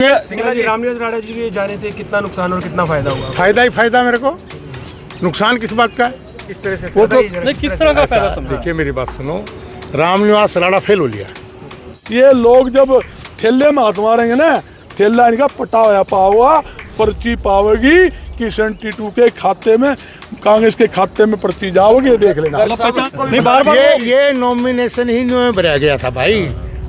सिंगला जी, रामनिवास राणा जी के जाने से कितना नुकसान और कितना फायदा हुआ? फायदा ही फायदा मेरे को, नुकसान किस बात का है? किस तरह से वो तो किस तरह का फायदा? देखिए मेरी बात सुनो, रामनिवास राणा फेल हो लिया। ये लोग जब ठेले में हाथ मारेंगे ना, ठेला इनका पटा हुआ पावा, पर्ची पावेगी किशन टीटू के खाते में, कांग्रेस के खाते में पर्ची जाओगे, देख लेना। नहीं, बार-बार ये नॉमिनेशन ही में भरा गया था भाई।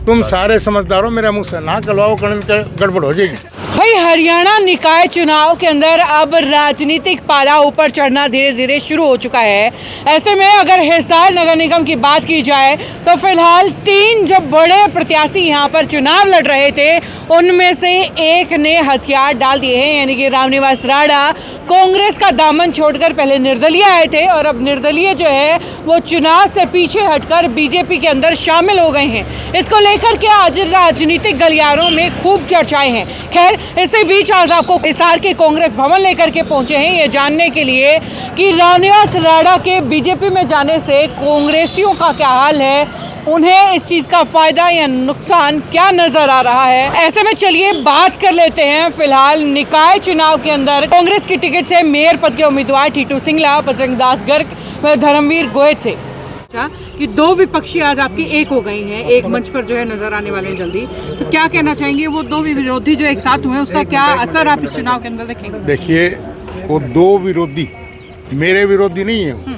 तुम सारे समझदार हो, मेरा मुंह से ना कलवाओ, गड़बड़ हो जाएगी। भाई हरियाणा निकाय चुनाव के अंदर अब राजनीतिक पाला ऊपर चढ़ना धीरे धीरे शुरू हो चुका है। ऐसे में अगर हिसार नगर निगम की बात की जाए तो फिलहाल 3 जो बड़े प्रत्याशी यहाँ पर चुनाव लड़ रहे थे, उनमें से एक ने हथियार डाल दिए हैं, यानी कि रामनिवास राणा कांग्रेस का दामन छोड़कर पहले निर्दलीय आए थे और अब निर्दलीय जो है वो चुनाव से पीछे हटकर बीजेपी के अंदर शामिल हो गए हैं। इसको लेकर के आज राजनीतिक गलियारों में खूब चर्चाएं हैं। खैर, इसी बीच आज आपको हिसार के कांग्रेस भवन लेकर के पहुंचे हैं ये जानने के लिए कि रामनिवास राणा के बीजेपी में जाने से कांग्रेसियों का क्या हाल है, उन्हें इस चीज का फायदा या नुकसान क्या नजर आ रहा है। ऐसे में चलिए बात कर लेते हैं फिलहाल निकाय चुनाव के अंदर कांग्रेस की टिकट से मेयर पद के उम्मीदवार टीटू सिंगला, बजरंग दास गर्ग व धर्मवीर गोयत से कि 2 विपक्षी आज आपकी एक हो गई हैं, एक मंच पर जो है नजर आने वाले हैं जल्दी, तो क्या कहना चाहेंगे? वो 2 विरोधी जो एक साथ हुए हैं, उसका क्या असर आप इस चुनाव के अंदर देखेंगे? देखिए, वो 2 विरोधी मेरे विरोधी नहीं है।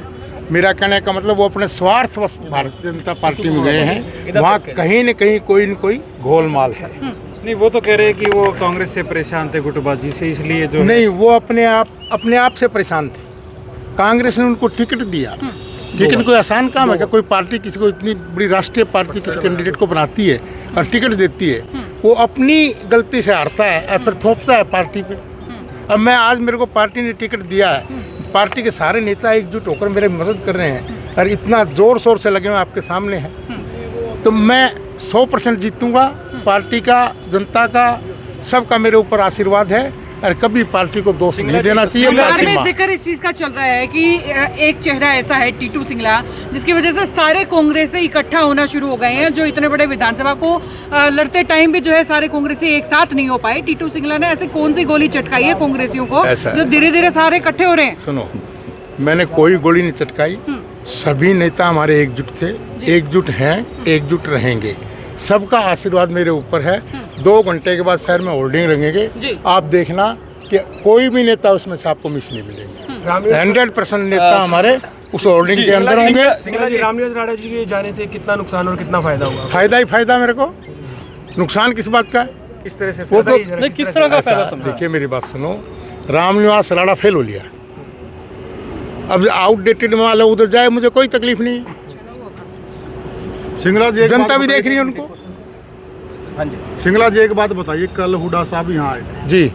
मेरा कहने का मतलब वो अपने स्वार्थ भारतीय जनता पार्टी में गए हैं, वहाँ कहीं न कहीं कोई न कोई गोलमाल है। नहीं, वो तो कह रहे हैं कि वो कांग्रेस से परेशान थे गुटबाजी से, इसलिए जो नहीं, वो अपने आप से परेशान थे। कांग्रेस ने उनको टिकट दिया। टिकट कोई आसान काम है क्या? कोई पार्टी किसी को, इतनी बड़ी राष्ट्रीय पार्टी किसी कैंडिडेट को बनाती है और टिकट देती है, वो अपनी गलती से हारता है और फिर थोपता है पार्टी पे। अब मेरे को पार्टी ने टिकट दिया है, पार्टी के सारे नेता एकजुट होकर मेरी मदद कर रहे हैं और इतना जोर शोर से लगे हुए आपके सामने हैं, तो मैं 100% जीतूंगा। पार्टी का, जनता का, सबका मेरे ऊपर आशीर्वाद है और कभी पार्टी को दोष नहीं देना चाहिए। बिहार में जिक्र इस चीज का चल रहा है कि एक चेहरा ऐसा है टीटू सिंगला, जिसकी वजह से सारे कांग्रेस से इकट्ठा होना शुरू हो गए हैं। जो इतने बड़े विधानसभा को लड़ते टाइम भी जो है सारे कांग्रेसी एक साथ नहीं हो पाए। टीटू सिंगला ने ऐसे कौन सी गोली चटकाई है कांग्रेसियों को जो धीरे धीरे सारे इकट्ठे हो रहे हैं? सुनो, मैंने कोई गोली नहीं चटकाई। सभी नेता हमारे एकजुट थे, एकजुट हैं, एकजुट रहेंगे। सबका आशीर्वाद मेरे ऊपर है। 2 घंटे के बाद शहर में होर्डिंग लगेंगे, आप देखना कि कोई भी नेता उसमें से आपको मिस नहीं मिलेंगे। 100% नेता हमारे उस होर्डिंग के अंदर होंगे। सिंगला जी, रामनिवास राणा जी के जाने से कितना नुकसान और कितना फायदा हुआ? फायदा ही फायदा मेरे को, नुकसान किस बात का है? किस तरह से वो तो किस तरह का फायदा? देखिए मेरी बात सुनो, रामनिवास राणा फेल हो लिया। अब आउटडेटेड वाला उधर जाए, मुझे कोई तकलीफ नहीं है। सिंगला जी, जनता भी देख रही है उनको। हाँ जी, सिंगला जी, एक बात बताइए, कल हुड्डा साहब यहाँ आए थे जी,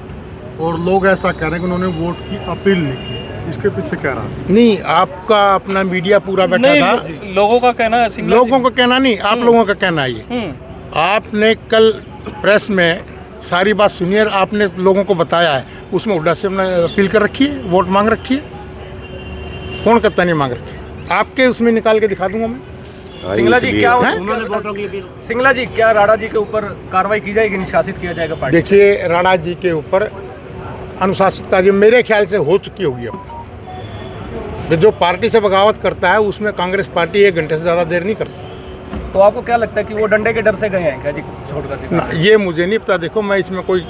और लोग ऐसा कह रहे हैं कि उन्होंने वोट की अपील लिखी, इसके पीछे क्या रहा? नहीं, आपका अपना मीडिया पूरा बैठा था। लोगों का कहना है, लोगों का कहना नहीं, आप लोगों का कहना है ये। आपने कल प्रेस में सारी बात सुनिए, आपने लोगों को बताया है, उसमें हुड्डा से हमने अपील कर रखी है, वोट मांग रखी है। कौन कहता नहीं मांग रखी है? आपके उसमें निकाल के दिखा दूंगा मैं। सिंगला जी, क्या सिंगला जी, क्या राणा जी के ऊपर कार्रवाई की जाएगी, निष्कासित किया जाएगा पार्टी? देखिए, राणा जी के ऊपर अनुशासित कार्य मेरे ख्याल से हो चुकी होगी अब तक। जो पार्टी से बगावत करता है उसमें कांग्रेस पार्टी 1 घंटे से ज़्यादा देर नहीं करती। तो आपको क्या लगता है कि वो डंडे के डर से गए हैं क्या जी, छोड़ कर? ना, ये मुझे नहीं पता। देखो, मैं इसमें कोई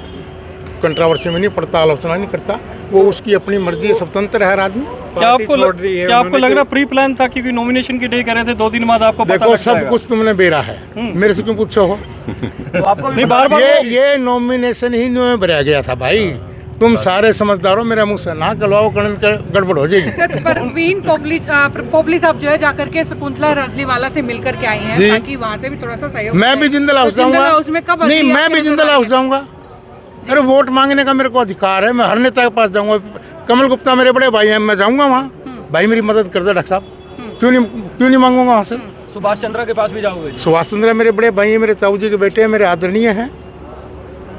कंट्रोवर्सी में नहीं पड़ता, आलोचना नहीं करता। वो उसकी अपनी मर्जी है, स्वतंत्र है हर आदमी। क्या आपको लग रहा प्री प्लान था, क्योंकि नॉमिनेशन की डे कर रहे थे, 2 दिन बाद आपको पता देखो, सब कुछ तुमने बेरा है, मेरे से क्यों पूछो हो? तो आपको नहीं, बार-बार ये नॉमिनेशन ही में भरा गया था भाई। तुम सारे समझदार हो, मेरा मुंह से ना कलवाओ, गड़बड़ हो जाएगी। सर, परवीन पोपली साहब जो है जाकर के शकुंतला रजनीवाला से मिलकर के आई हैं, ताकि वहाँ से भी थोड़ा सा सहयोग। मैं भी जिंदल हाउस जाऊंगा। नहीं, मैं भी जिंदल हाउस जाऊंगा। अरे, वोट मांगने का मेरे को अधिकार है, मैं हर नेता के पास जाऊंगा। कमल गुप्ता मेरे बड़े भाई हैं, मैं जाऊंगा वहाँ। भाई मेरी मदद कर दे डॉक्टर साहब, क्यों नहीं मांगूंगा वहाँ से? सुभाष चंद्रा के पास भी जाओगे? सुभाष चंद्रा मेरे बड़े भाई हैं, मेरे ताऊ जी के बेटे हैं, मेरे आदरणीय हैं,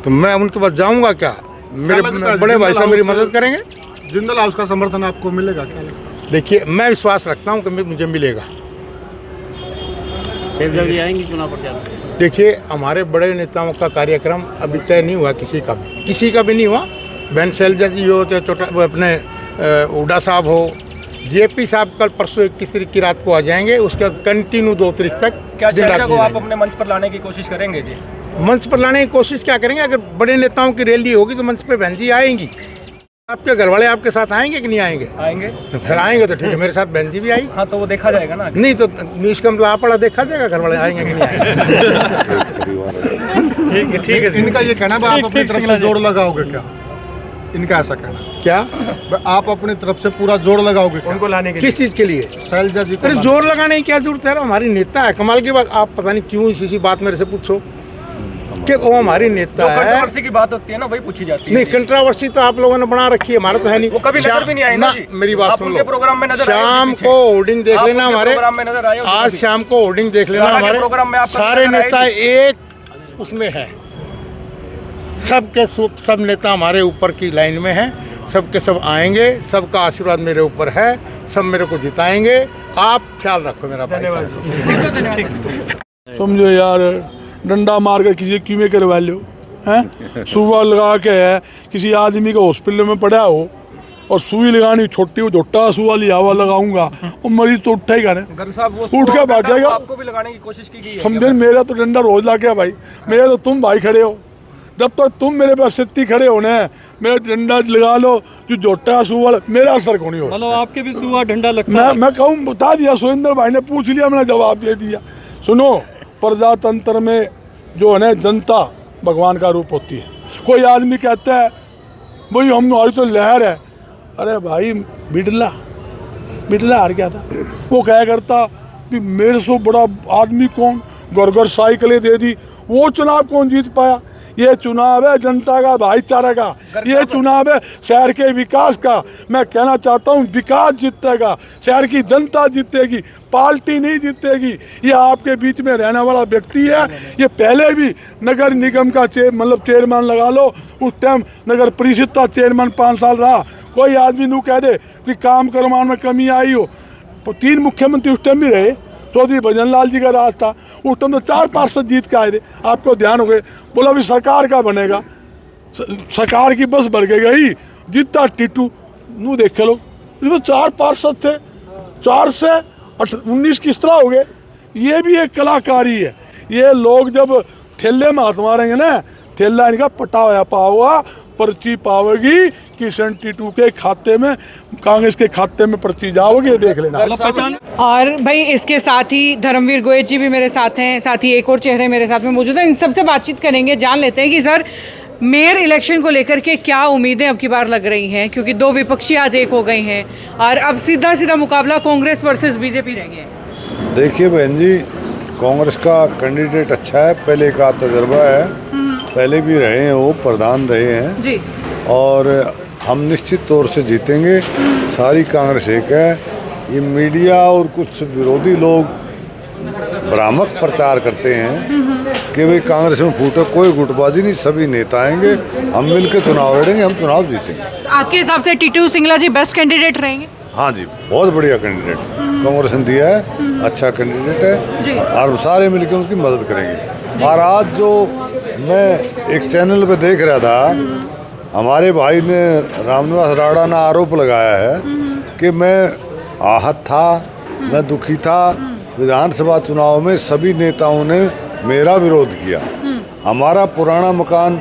तो मैं उनके पास जाऊंगा क्या? मेरे बड़े भाई साहब मेरी मदद करेंगे। जिंदल हाउस का समर्थन आपको मिलेगा क्या? देखिए, मैं विश्वास रखता हूँ कि मुझे मिलेगा। आएंगे चुनाव प्रचार? देखिए, हमारे बड़े नेताओं का कार्यक्रम अभी तय नहीं हुआ, किसी का भी नहीं हुआ। बहन शैलजा जी हो, चाहे छोटा अपने हुड्डा साहब हो, जेपी साहब कल परसों 21 तारीख की रात को आ जाएंगे। उसके बाद कंटिन्यू 2 तारीख तक। क्या शैलजा को आप अपने मंच पर लाने की कोशिश करेंगे जी? मंच पर लाने की कोशिश क्या करेंगे? अगर बड़े नेताओं की रैली होगी तो मंच पे बहन जी आएंगी। आपके घर वाले आपके साथ आएंगे कि नहीं आएंगे? आएंगे। तो फिर आएंगे तो ठीक है, मेरे साथ बहन जी भी आई। हाँ, तो वो देखा जाएगा ना। नहीं तो न्यूज़ कम ला पड़ा, देखा जाएगा घर वाले आएंगे कि नहीं आएंगे। ठीक है। इनका ये कहना है आप अपनी तरफ से जोर लगाओगे क्या? इनका ऐसा कहना क्या आप अपनी तरफ से पूरा जोर लगाओगे क्या? उनको लाने के किस चीज़ के लिए? शैलजा जी को अरे जोर लगाने की क्या जरूरत है? हमारी नेता है। कमाल की बात, आप पता नहीं क्यों इसी बात मेरे से पूछो कि वो हमारी नेता है। कंट्रोवर्सी की बात होती है ना, वही पूछी जाती है। नहीं, कंट्रोवर्सी तो आप लोगों ने बना रखी है, हमारा तो है नहीं। वो कभी नजर भी नहीं आई ना जी। मेरी बात आप सुन उनके लो। प्रोग्राम में नजर आए शाम होंगे को होर्डिंग देख आप लेना उनके हमारे। प्रोग्राम में नजर आए होंगे आज कभी। शाम को होर्डिंग देख लेना हालांकि हमारे। प्रोग्राम में आपका सारे नजर आई नेता थी। एक उसमें है, सब नेता हमारे ऊपर की लाइन में है। सबके सब आएंगे, सबका आशीर्वाद मेरे ऊपर है, सब मेरे को जिताएंगे। आप ख्याल रखो मेरा भाई साहब। समझो यार, डंडा मार कर किसी क्यों में करवा लो हैं? सुबह लगा के है किसी आदमी का हॉस्पिटल में पड़ा हो और सुई लगानी छोटी वो झोटा सुआ लिया हुआ लगाऊंगा, वो मरीज तो उठेगा ना, गर्ग साहब वो उठ के भाग जाएगा। आपको भी लगाने की कोशिश की गई है? समझे, मेरा तो डंडा रोज ला के भाई, मेरे तो तुम भाई खड़े हो। जब तक तुम मेरे पास सित्ती खड़े होने हैं, मेरा डंडा लगा लो जो जोटा सुआ, मेरा असर को नहीं हो। मतलब आपके भी सुआ डंडा लगता है? मैं कहूँ बता दिया, सुरेंद्र भाई ने पूछ लिया, मैंने जवाब दे दिया। सुनो, प्रजातंत्र में जो है ना, जनता भगवान का रूप होती है। कोई आदमी कहता है भाई हमारी तो लहर है, अरे भाई बिडला हार गया था। वो क्या करता कि मेरे से बड़ा आदमी कौन, घर साइकिलें दे दी। वो चुनाव कौन जीत पाया? ये चुनाव है जनता का, भाईचारा का। ये चुनाव है शहर के विकास का। मैं कहना चाहता हूँ, विकास जीतेगा, शहर की जनता जीतेगी, पार्टी नहीं जीतेगी। ये आपके बीच में रहने वाला व्यक्ति है। ये पहले भी नगर निगम का चेयरमैन लगा लो, उस टाइम नगर परिषद का चेयरमैन 5 साल रहा। कोई आदमी नू कह दे कि काम करवाने में कमी आई हो। 3 मुख्यमंत्री उस टाइम भी रहे, चौधरी भजन लाल जी का राज था। उस टाइम तो 4 पार्षद जीत के आए थे, आपको ध्यान हो गए। बोला भी सरकार का बनेगा, सरकार की बस भर के गई। जितना टीटू नू देखे लो, इसमें 4 पार्षद थे, 4 से 19 किस तरह हो गए? ये भी एक कलाकारी है। ये लोग जब ठेले में हाथ मारेंगे ना, ठेला इनका पटा हुआ पाओगा, पर्ची पाओगी किशन टीटू के खाते में, कांग्रेस के खाते में पर्ची जाओगे, देख लेना। और भाई इसके साथ ही धर्मवीर गोयल जी भी मेरे साथ हैं, साथ ही एक और चेहरे मेरे साथ में मौजूद हैं। इन सबसे बातचीत करेंगे, जान लेते हैं कि सर मेयर इलेक्शन को लेकर के क्या उम्मीदें अब की बार लग रही हैं, क्योंकि 2 विपक्षी आज एक हो गए हैं और अब सीधा मुकाबला कांग्रेस वर्सेस बीजेपी रह गया है। देखिए बहन जी, कांग्रेस का कैंडिडेट अच्छा है, पहले का तजर्बा है, पहले भी रहे हैं, वो प्रधान रहे हैं जी, और हम निश्चित तौर से जीतेंगे। सारी कांग्रेस एक है। ये मीडिया और कुछ विरोधी लोग भ्रामक प्रचार करते हैं कि भाई कांग्रेस में फूटे, कोई गुटबाजी नहीं, सभी नेता आएंगे, हम मिलकर चुनाव लड़ेंगे, हम चुनाव जीतेंगे। आपके हिसाब से टीटू सिंगला जी बेस्ट कैंडिडेट रहेंगे? हाँ जी, बहुत बढ़िया कैंडिडेट कांग्रेस ने दिया है, अच्छा कैंडिडेट है और सारे मिलकर उसकी मदद करेंगे। और आज जो मैं एक चैनल पे देख रहा था, हमारे भाई ने रामनिवास राणा ने आरोप लगाया है कि मैं आहत था, मैं दुखी था। विधानसभा चुनाव में सभी नेताओं ने मेरा विरोध किया। हमारा पुराना मकान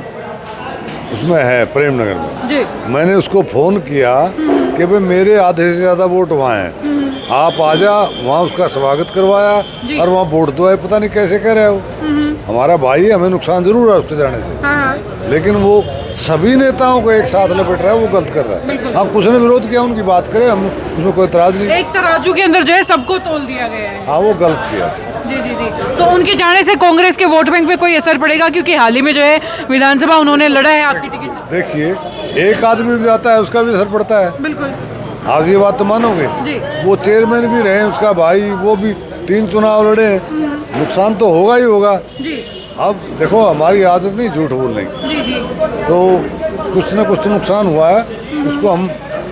उसमें है प्रेम नगर में, मैंने उसको फ़ोन किया कि भाई मेरे आधे से ज़्यादा वोट वहाँ हैं, आप आ जा। वहाँ उसका स्वागत करवाया और वहाँ वोट दो है, पता नहीं कैसे कह रहे हो। हमारा भाई है, हमें नुकसान जरूर है उसके जाने से, लेकिन वो सभी नेताओं को एक साथ लपेट रहा है, वो गलत कर रहा है। हम कुछ ने विरोध किया, उनकी बात करें, हम उसमें कोई इतराज नहीं। एक तराजू के अंदर जो है सबको तोल दिया गया है। हाँ, वो गलत किया। जी। तो उनके जाने से कांग्रेस के वोट बैंक पे कोई असर पड़ेगा? क्योंकि हाल ही में जो है विधानसभा उन्होंने लड़ा है आपकी टिकट से। देखिए, एक आदमी भी आता है, उसका भी असर पड़ता है। बिल्कुल, आप ये बात तो मानोगे। वो चेयरमैन भी रहे, उसका भाई, वो भी 3 चुनाव लड़े, नुकसान तो होगा ही होगा। अब देखो, हमारी आदत नहीं झूठ बोलने की, तो कुछ न कुछ तो नुकसान हुआ है, उसको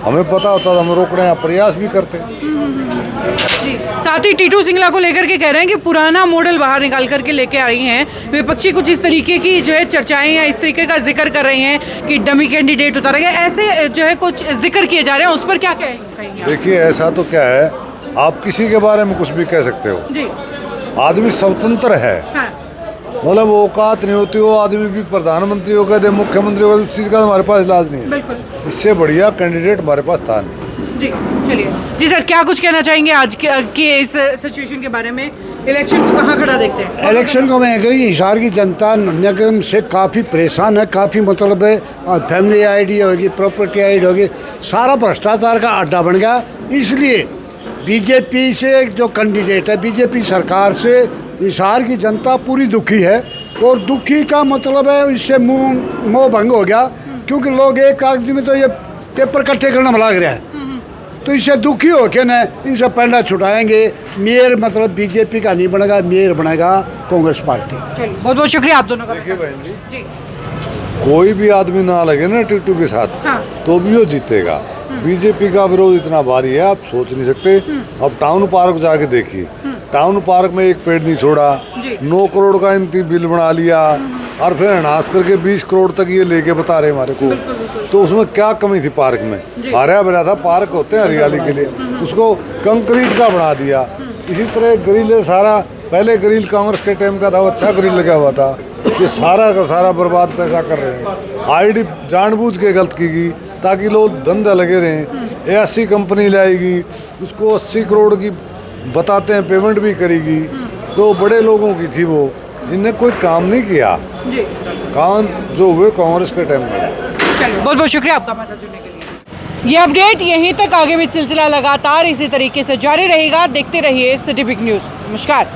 हमें पता होता है, हम रोकने का प्रयास भी करते हैं। साथ ही टीटू सिंगला को लेकर के कह रहे हैं कि पुराना मॉडल बाहर निकाल करके लेके आई हैं। विपक्षी कुछ इस तरीके की जो है चर्चाएं या इस तरीके का जिक्र कर रहे हैं कि डमी कैंडिडेट उतारा गया, ऐसे जो है कुछ जिक्र किए जा रहे हैं, उस पर क्या कहेंगे? देखिए ऐसा तो क्या है, आप किसी के बारे में कुछ भी कह सकते हो जी। आदमी स्वतंत्र है। हाँ। मतलब औकात नहीं होती, वो आदमी भी प्रधानमंत्री हो गए थे, मुख्यमंत्री हो गए, उस चीज़ का हमारे पास इलाज नहीं है। बिल्कुल। इससे बढ़िया कैंडिडेट हमारे पास था नहीं। जी चलिए जी सर, क्या कुछ कहना चाहेंगे आज के इस सिचुएशन के बारे में? इलेक्शन को कहाँ खड़ा देखते हैं? इलेक्शन को मैं कही हिसार की जनता निगम से काफ़ी परेशान है, काफ़ी मतलब फैमिली आईडी होगी, प्रॉपर्टी आईडी होगी, सारा भ्रष्टाचार का अड्डा बन गया। इसलिए बीजेपी से जो कैंडिडेट है, बीजेपी सरकार से हिसार की जनता पूरी दुखी है। और दुखी का मतलब है इससे मोह भंग हो गया, क्योंकि लोग एक आदमी में तो ये पेपर इकट्ठे करने में लग रहा है, तो इससे दुखी हो के ना इनसे पैंडा छुटाएंगे। मेयर मतलब बीजेपी का नहीं बनेगा, मेयर बनेगा कांग्रेस पार्टी का। बहुत बहुत शुक्रिया आप दोनों का। देखिए बहन जी, जी। कोई भी आदमी ना लगे ना टिट्टू के साथ, हाँ। तो भी वो जीतेगा। बीजेपी का विरोध इतना भारी है, आप सोच नहीं सकते। अब टाउन पार्क जाके देखिए, टाउन पार्क में एक पेड़ नहीं छोड़ा, 9 करोड़ का इनती बिल बना लिया, और फिर हनास करके 20 करोड़ तक ये लेके बता रहे हमारे को। तो उसमें क्या कमी थी पार्क में? हरा भरा था, पार्क होते हैं हरियाली के लिए, उसको कंक्रीट का बना दिया। इसी तरह ग्रिल सारा, पहले ग्रिल कांग्रेस के टाइम का था, वो अच्छा ग्रिल लगा हुआ था, ये सारा का सारा बर्बाद पैसा कर रहे हैं। आईडी जानबूझ के गलत की गई ताकि लोग धंधा लगे रहें। ऐसी कंपनी लाएगी, उसको 80 करोड़ की बताते हैं पेमेंट भी करेगी, तो बड़े लोगों की थी वो, इनने कोई काम नहीं किया। जी। काम जो हुए कांग्रेस के टाइम में। चलिए बहुत बहुत शुक्रिया आपका हमारे साथ जुड़ने के लिए। ये अपडेट यहीं तक, आगे भी सिलसिला लगातार इसी तरीके से जारी रहेगा। देखते रहिए सिटी बिग न्यूज़। नमस्कार।